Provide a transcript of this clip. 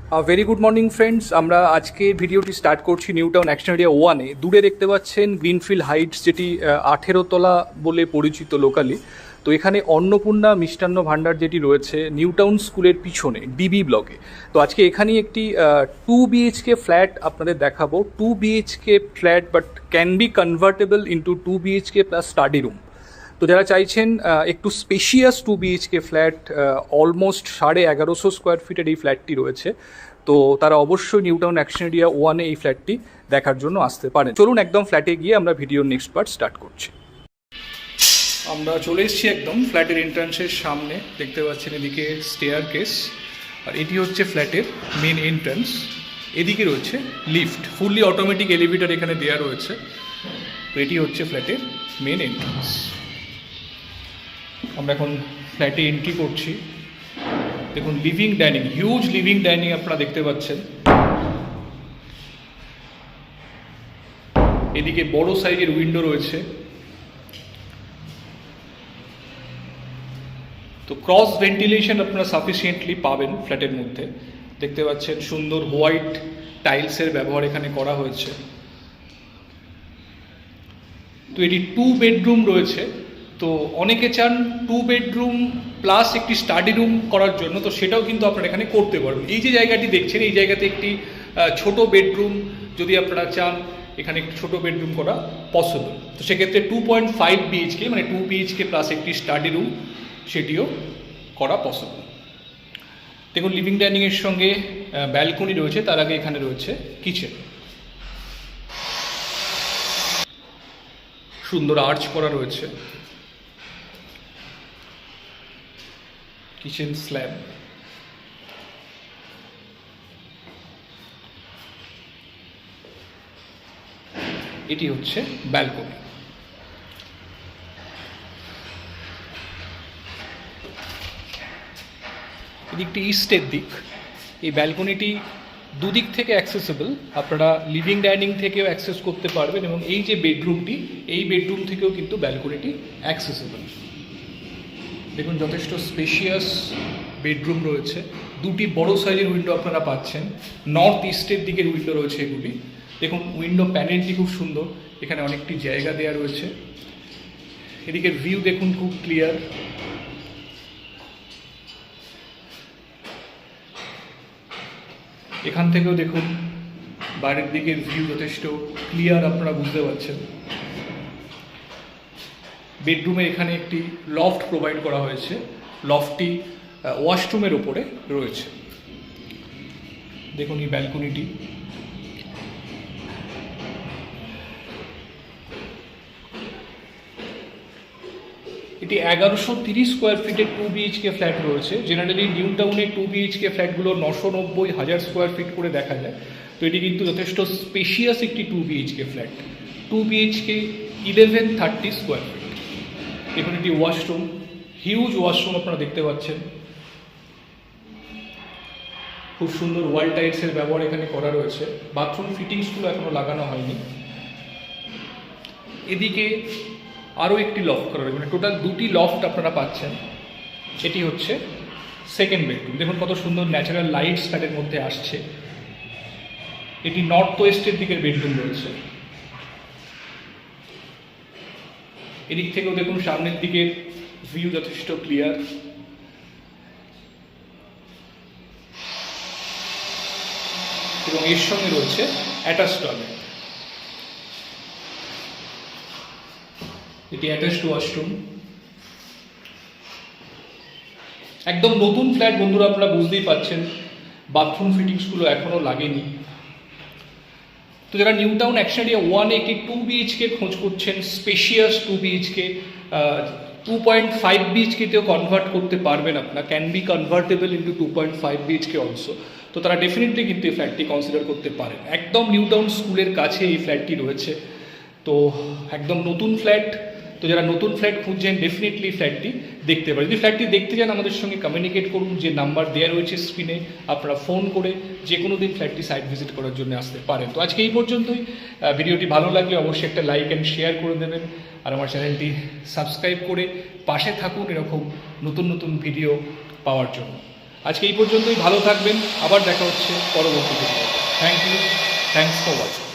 Very good morning friends. আমরা আজকে ভিডিওটি স্টার্ট করছি নিউ টাউন অ্যাকশন এরিয়া 1-এ। দূরে দেখতে পাচ্ছেন গ্রিনফিল্ড হাইটস, যেটি 18 তলা বলে পরিচিত লোকালি। তো এখানে অন্নপূর্ণা মিষ্টান্ন ভাণ্ডার যেটি রয়েছে নিউ টাউন স্কুলের পিছনে ডিবি ব্লকে। তো আজকে এখানেই একটি 2 BHK ফ্ল্যাট আপনাদের দেখাবো। 2 BHK flat but can be convertible into 2 BHK plus study room. তো যারা চাইছেন একটু spacious 2 BHK flat, almost 1150 square ফিটের এই ফ্ল্যাটটি রয়েছে, তো তারা অবশ্যই নিউ টাউন অ্যাকশন এরিয়া 1-এ এই ফ্ল্যাটটি দেখার জন্য আসতে পারেন। চলুন একদম ফ্ল্যাটে গিয়ে আমরা ভিডিওর নেক্সট পার্ট স্টার্ট করছি। আমরা চলে এসেছি একদম ফ্ল্যাটের এন্ট্রান্সের সামনে। দেখতে পাচ্ছেন এদিকে স্টেয়ার কেস, আর এটি হচ্ছে ফ্ল্যাটের মেন এন্ট্রান্স। এদিকে রয়েছে লিফট, ফুললি অটোমেটিক এলিভেটর এখানে দেওয়া রয়েছে। তো এটি হচ্ছে ফ্ল্যাটের মেন এন্ট্রান্স। আমরা এখন ফ্ল্যাটে এন্ট্রি করছি। দেখুন living dining, huge living dining আপনারা দেখতে পাচ্ছেন। এদিকে বড় সাইজের উইন্ডো রয়েছে। তো ক্রস ভেন্টিলেশন আপনারা সাফিসিয়েন্টলি পাবেন ফ্ল্যাটের মধ্যে। দেখতে পাচ্ছেন সুন্দর হোয়াইট টাইলসের ব্যবহার এখানে করা হয়েছে। তো এটি 2 বেডরুম রয়েছে। তো অনেকে চান 2 বেডরুম প্লাস একটি স্টাডি রুম করার জন্য, তো সেটাও কিন্তু আপনারা এখানে করতে পারবেন। এই যে জায়গাটি দেখছেন, এই জায়গাতে একটি ছোট বেডরুম যদি আপনারা চান, এখানে একটি ছোট বেডরুম করা পসিবল। তো সেক্ষেত্রে 2.5 BHK মানে 2 BHK প্লাস একটি স্টাডি রুম, সেটিও করা পসিবল। দেখুন লিভিং ডাইনিংয়ের সঙ্গে ব্যালকনি রয়েছে, তার আগে এখানে রয়েছে কিচেন। সুন্দর আর্চ করা রয়েছে, কিচেন স্ল্যাব। এটি হচ্ছে ব্যালকনি। এদিকটি ইস্টের দিক। এই ব্যালকনিটি দুদিক থেকে অ্যাক্সেসেবল, আপনারা লিভিং ডাইনিং থেকেও অ্যাক্সেস করতে পারবেন, এবং এই যে বেডরুমটি, এই বেডরুম থেকেও কিন্তু ব্যালকনিটি অ্যাক্সেসেবল। দেখুন যথেষ্ট স্পেশিয়াস বেডরুম রয়েছে। দুটি বড় সাইজের উইন্ডো আপনারা পাচ্ছেন। নর্থ ইস্টের দিকের উইন্ডো রয়েছে এগুলি। দেখুন উইন্ডো প্যানেলটি খুব সুন্দর, এখানে অনেকটি জায়গা দেওয়া রয়েছে। এদিকের ভিউ দেখুন খুব ক্লিয়ার। এখান থেকেও দেখুন বাইরের দিকের ভিউ যথেষ্ট ক্লিয়ার, আপনারা বুঝতে পারছেন। বেডরুমে এখানে একটি লফট প্রোভাইড করা হয়েছে। লফটটি ওয়াশরুমের ওপরে রয়েছে। দেখুন এই ব্যালকনিটি। এটি 1130 স্কোয়ার ফিটের 2 BHK ফ্ল্যাট রয়েছে। জেনারেলি নিউ টাউনে 2 BHK ফ্ল্যাটগুলো 990,000 স্কোয়ার ফিট করে দেখা যায়। তো এটি কিন্তু যথেষ্ট স্পেশিয়াস একটি 2 BHK flat. 2 BHK 1130 square feet. দেখুন এটি ওয়াশরুম, হিউজ ওয়াশরুম আপনারা দেখতে পাচ্ছেন। খুব সুন্দর ওয়াল টাইলসের ব্যবহার এখানে করা রয়েছে। বাথরুম ফিটিংসগুলো এখনো লাগানো হয়নি। এদিকে আরও একটি লফট করা রয়েছে, মানে টোটাল 2টি লফট আপনারা পাচ্ছেন। এটি হচ্ছে সেকেন্ড বেডরুম। দেখুন কত সুন্দর ন্যাচারাল লাইটস ফ্ল্যাটের মধ্যে আসছে। এটি নর্থ ওয়েস্টের দিকের বেডরুম রয়েছে। এদিক থেকেও দেখুন সামনের দিকের ভিউ যথেষ্ট ক্লিয়ার। এবং এর সঙ্গে রয়েছে অ্যাটাচ টয়লেট। এটি অ্যাটাচড ওয়াশরুম। একদম নতুন ফ্ল্যাট বন্ধুরা, আপনারা বুঝতেই পাচ্ছেন বাথরুম ফিটিংসগুলো এখনও লাগেনি। তো যারা নিউ টাউন অ্যাকশন এরিয়া 1-এ একটি 2 BHK খোঁজ করছেন, স্পেশিয়াস 2 BHK, 2.5 BHK-তেও কনভার্ট করতে পারবেন আপনারা, can be convertible into 2.5 BHK also, তো তারা ডেফিনেটলি কিন্তু এই ফ্ল্যাটটি কনসিডার করতে পারেন। একদম নিউ টাউন স্কুলের কাছে এই ফ্ল্যাটটি রয়েছে। তো একদম নতুন ফ্ল্যাট। তো যারা নতুন ফ্ল্যাট খুঁজছেন ডেফিনেটলি ফ্ল্যাটটি দেখতে পারেন। যদি ফ্ল্যাটটি দেখতে চান আমাদের সঙ্গে কমিউনিকেট করুন, যে নাম্বার দেওয়া রয়েছে স্ক্রিনে, আপনারা ফোন করে যে কোনো দিন ফ্ল্যাটটি সাইট ভিজিট করার জন্য আসতে পারেন। তো আজকে এই পর্যন্তই। ভিডিওটি ভালো লাগলে অবশ্যই একটা লাইক অ্যান্ড শেয়ার করে দেবেন, আর আমার চ্যানেলটি সাবস্ক্রাইব করে পাশে থাকুন এরকম নতুন নতুন ভিডিও পাওয়ার জন্য। আজকে এই পর্যন্তই, ভালো থাকবেন, আবার দেখা হচ্ছে পরবর্তী video. Thank you, thanks for watching.